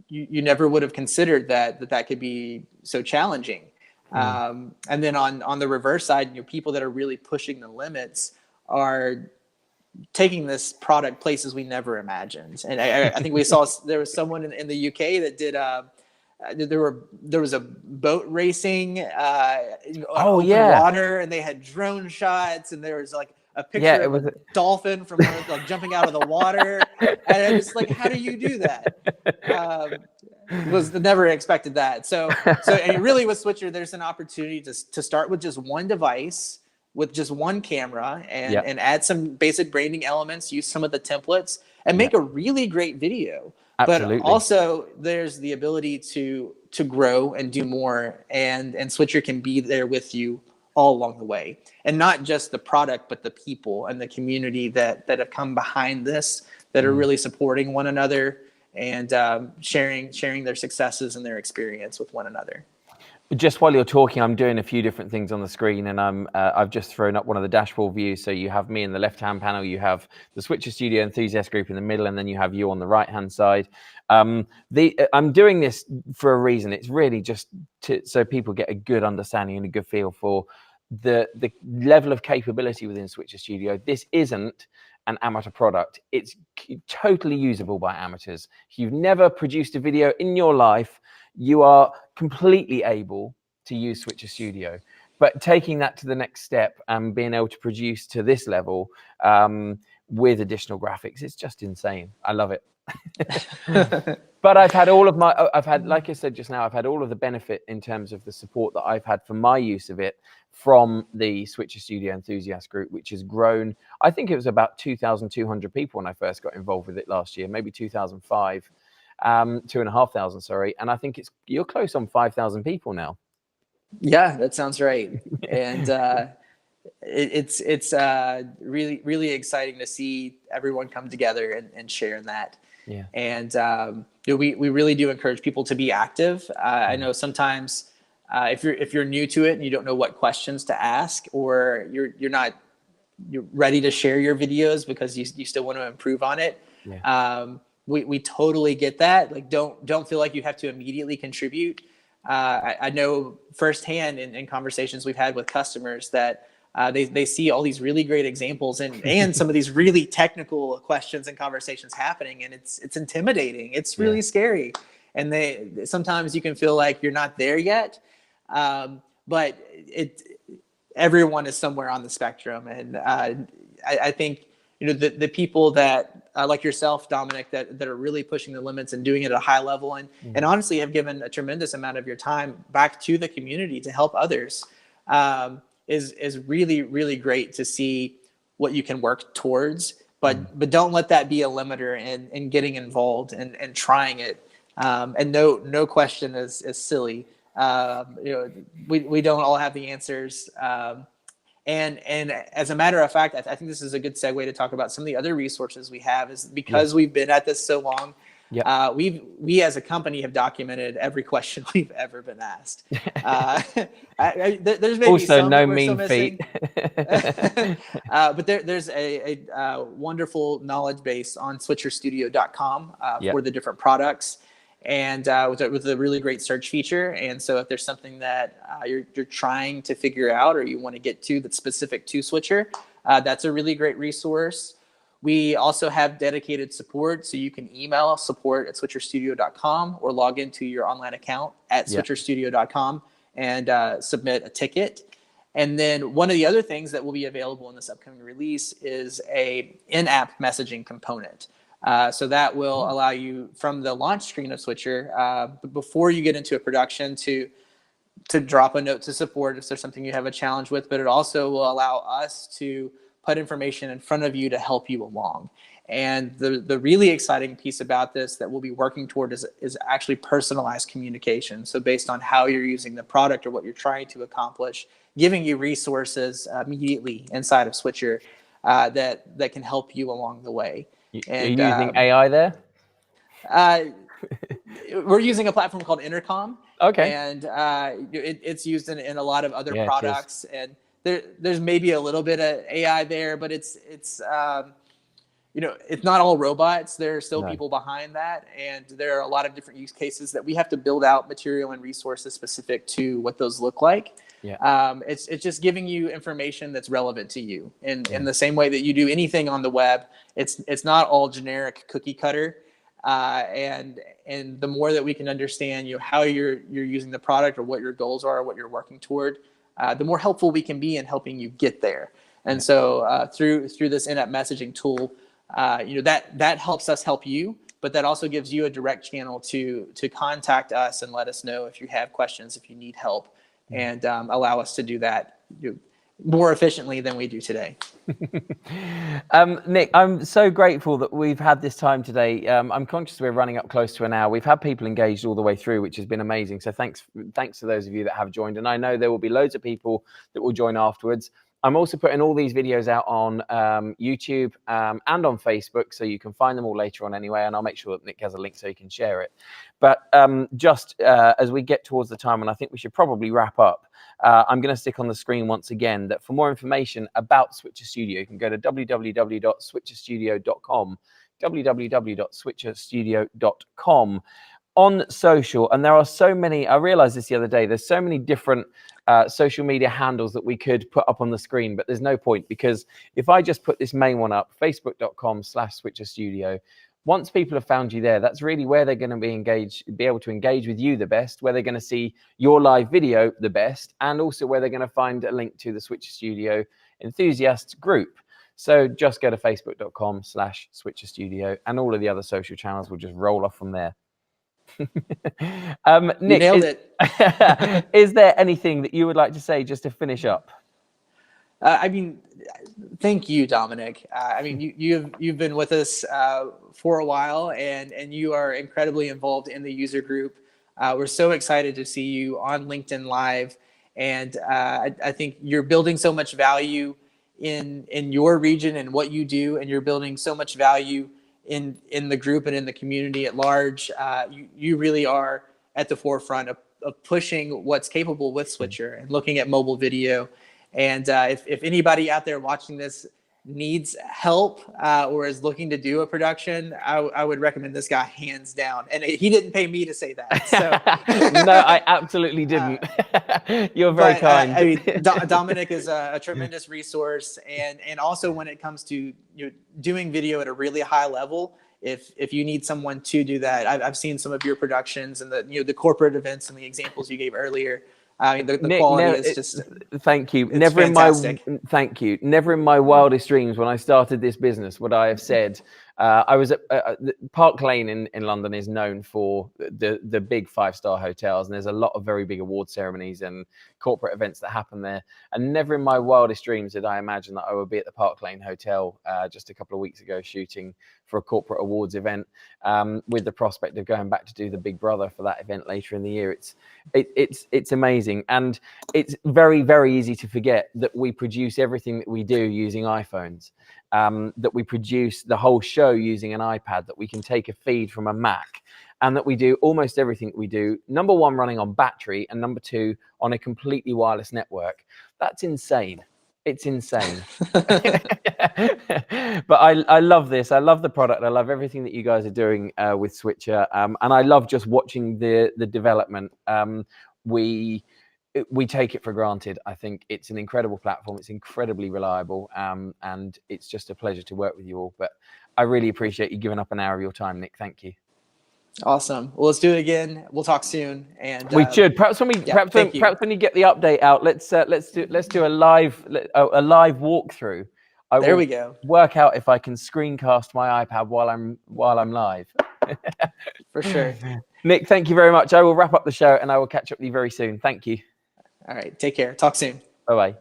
S5: you never would have considered that could be so challenging. And then on the reverse side, people that are really pushing the limits are taking this product places we never imagined. And I think we saw there was someone in the UK that did there was a boat racing water, and they had drone shots, and there was like a picture of a dolphin from jumping out of the water, and it's like, how do you do that? Was never expected that. So and really with Switcher, there's an opportunity to start with just one device, with just one camera, and add some basic branding elements, use some of the templates, and make a really great video. Absolutely. But also there's the ability to grow and do more, and Switcher can be there with you all along the way. And not just the product, but the people and the community that have come behind this, that are really supporting one another and sharing their successes and their experience with one another.
S1: Just while you're talking, I'm doing a few different things on the screen, and I've just thrown up one of the dashboard views. So you have me in the left-hand panel, you have the Switcher Studio Enthusiast Group in the middle, and then you have you on the right-hand side. I'm doing this for a reason. It's really just so people get a good understanding and a good feel for the level of capability within Switcher Studio. This isn't an amateur product. It's totally usable by amateurs. If you've never produced a video in your life, you are completely able to use Switcher Studio. But taking that to the next step and being able to produce to this level with additional graphics, it's just insane. I love it. But I've had like I said just now, I've had all of the benefit in terms of the support that I've had for my use of it from the Switcher Studio Enthusiast Group, which has grown. I think it was about 2,200 people when I first got involved with it last year, maybe 2,005. 2,500, sorry, and I think you're close on 5,000 people now.
S5: Yeah, that sounds right. And it's really, really exciting to see everyone come together and share in that.
S1: Yeah.
S5: And we really do encourage people to be active. I know sometimes if you're new to it and you don't know what questions to ask, or you're ready to share your videos because you still want to improve on it.
S1: Yeah.
S5: We totally get that. Like, don't feel like you have to immediately contribute. I know firsthand in conversations we've had with customers that they see all these really great examples and some of these really technical questions and conversations happening, and it's intimidating. It's really scary, and sometimes you can feel like you're not there yet. But everyone is somewhere on the spectrum, and I think the people that like yourself, Dominic, that are really pushing the limits and doing it at a high level, and honestly have given a tremendous amount of your time back to the community to help others, is really, really great to see what you can work towards. But don't let that be a limiter in getting involved and trying it. And no question is silly. We don't all have the answers. And as a matter of fact, I think this is a good segue to talk about some of the other resources we have, is because we've been at this so long. Yeah. We as a company have documented every question we've ever been asked. There's maybe
S1: also
S5: some
S1: no
S5: that we're
S1: mean
S5: still
S1: feat.
S5: But there's a wonderful knowledge base on switcherstudio.com for the different products, and with a really great search feature. And so if there's something that you're trying to figure out or you want to get to that's specific to Switcher, that's a really great resource. We also have dedicated support, so you can email support@switcherstudio.com or log into your online account at switcherstudio.com and submit a ticket. And then one of the other things that will be available in this upcoming release is a in-app messaging component. So that will allow you, from the launch screen of Switcher, before you get into a production, to drop a note to support if there's something you have a challenge with, but it also will allow us to put information in front of you to help you along. And the really exciting piece about this that we'll be working toward is actually personalized communication. So based on how you're using the product or what you're trying to accomplish, giving you resources immediately inside of Switcher that can help you along the way.
S1: And, are you using AI there?
S5: We're using a platform called Intercom.
S1: Okay.
S5: And it's used in a lot of other products. And there's maybe a little bit of AI there, but it's not all robots. There are still people behind that, and there are a lot of different use cases that we have to build out material and resources specific to what those look like. Yeah. It's just giving you information that's relevant to you, in the same way that you do anything on the web. It's not all generic cookie cutter, and the more that we can understand how you're using the product or what your goals are or what you're working toward, the more helpful we can be in helping you get there. And so through this in-app messaging tool, that helps us help you, but that also gives you a direct channel to contact us and let us know if you have questions, if you need help, and allow us to do that more efficiently than we do today.
S1: Nick, I'm so grateful that we've had this time today. I'm conscious we're running up close to an hour. We've had people engaged all the way through, which has been amazing. So thanks to those of you that have joined. And I know there will be loads of people that will join afterwards. I'm also putting all these videos out on YouTube and on Facebook, so you can find them all later on anyway. And I'll make sure that Nick has a link so you can share it. But just as we get towards the time, and I think we should probably wrap up, I'm going to stick on the screen once again that for more information about Switcher Studio, you can go to www.switcherstudio.com, www.switcherstudio.com. On social, and there are so many, I realized this the other day, there's so many different social media handles that we could put up on the screen, but there's no point, because if I just put this main one up, facebook.com/switcherstudio, once people have found you there, that's really where they're going to be able to engage with you the best, where they're going to see your live video the best, and also where they're going to find a link to the Switcher Studio enthusiasts group. So just go to facebook.com/switcherstudio, and all of the other social channels will just roll off from there. Nick,
S5: you nailed it.
S1: Is there anything that you would like to say just to finish up?
S5: I mean, thank you, Dominic. I mean, you've been with us for a while, and you are incredibly involved in the user group. We're so excited to see you on LinkedIn Live, and I think you're building so much value in your region and what you do, and you're building so much value in the group and in the community at large. You really are at the forefront of pushing what's capable with Switcher and looking at mobile video. And if anybody out there watching this needs help or is looking to do a production, I would recommend this guy hands down. And he didn't pay me to say that. So.
S1: No, I absolutely didn't. You're very kind.
S5: I mean, Dominic is a tremendous resource. And also when it comes to doing video at a really high level, if you need someone to do that, I've seen some of your productions and the corporate events and the examples you gave earlier. I mean, the
S1: Nick,
S5: quality is just.
S1: Thank you. Thank you. Never in my wildest dreams when I started this business would I have said. I was at Park Lane in London is known for the big 5-star hotels, and there's a lot of very big award ceremonies and corporate events that happen there. And never in my wildest dreams did I imagine that I would be at the Park Lane Hotel just a couple of weeks ago shooting for a corporate awards event, with the prospect of going back to do the Big Brother for that event later in the year. It's amazing, and it's very, very easy to forget that we produce everything that we do using iPhones. That we produce the whole show using an iPad, that we can take a feed from a Mac, and that we do almost everything that we do, number one, running on battery, and number two, on a completely wireless network. That's insane. It's insane. But I love this. I love the product. I love everything that you guys are doing with Switcher. And I love just watching the development. We take it for granted. I think it's an incredible platform. It's incredibly reliable, and it's just a pleasure to work with you all. But I really appreciate you giving up an hour of your time, Nick. Thank you.
S5: Awesome. Well, let's do it again. We'll talk soon. And
S1: we should perhaps when you get the update out, let's do a live walkthrough.
S5: There we go.
S1: Work out if I can screencast my iPad while I'm live.
S5: For sure.
S1: Nick, thank you very much. I will wrap up the show, and I will catch up with you very soon. Thank you.
S5: All right. Take care. Talk soon.
S1: Bye-bye.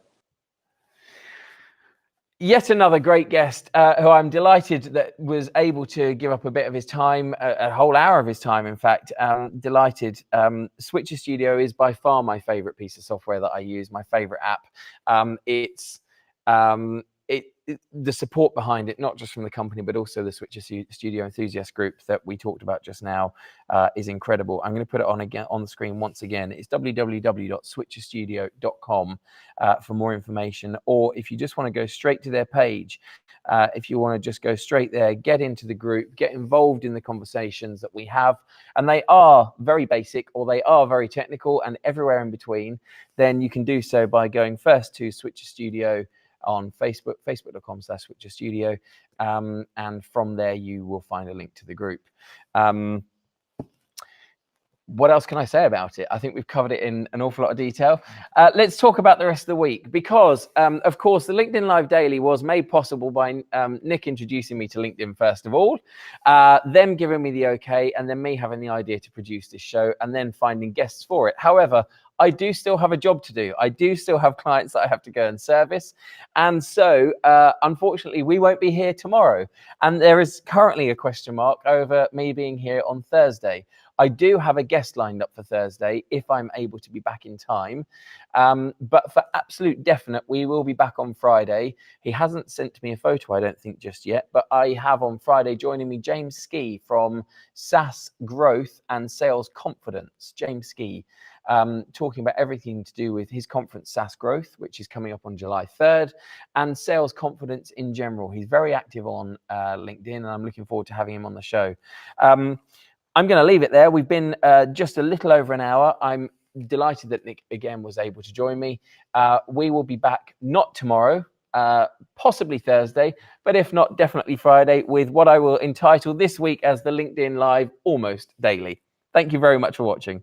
S1: Yet another great guest who I'm delighted that was able to give up a bit of his time, a whole hour of his time, in fact. Delighted. Switcher Studio is by far my favorite piece of software that I use, my favorite app. The support behind it, not just from the company, but also the Switcher Studio enthusiast group that we talked about just now, is incredible. I'm going to put it on the screen once again. It's www.switcherstudio.com for more information. Or if you just want to go straight to their page, if you want to just go straight there, get into the group, get involved in the conversations that we have, and they are very basic or they are very technical and everywhere in between, then you can do so by going first to Switcher Studio on Facebook, facebook.com/Switcher Studio, and from there you will find a link to the group. What else can I say about it? I think we've covered it in an awful lot of detail. Let's talk about the rest of the week, because of course the LinkedIn Live Daily was made possible by Nick introducing me to LinkedIn first of all, them giving me the okay, and then me having the idea to produce this show and then finding guests for it. However, I do still have a job to do. I do still have clients that I have to go and service. And so, unfortunately, we won't be here tomorrow. And there is currently a question mark over me being here on Thursday. I do have a guest lined up for Thursday if I'm able to be back in time. But for absolute definite, we will be back on Friday. He hasn't sent me a photo, I don't think, just yet. But I have on Friday joining me James Ski from SaaS Growth and Sales Confidence. James Ski, talking about everything to do with his conference SaaS Growth, which is coming up on July 3rd, and sales confidence in general. He's very active on LinkedIn, and I'm looking forward to having him on the show. I'm going to leave it there. We've been just a little over an hour. I'm delighted that Nick again was able to join me. We will be back not tomorrow, possibly Thursday, but if not, definitely Friday, with what I will entitle this week as the LinkedIn Live Almost Daily. Thank you very much for watching.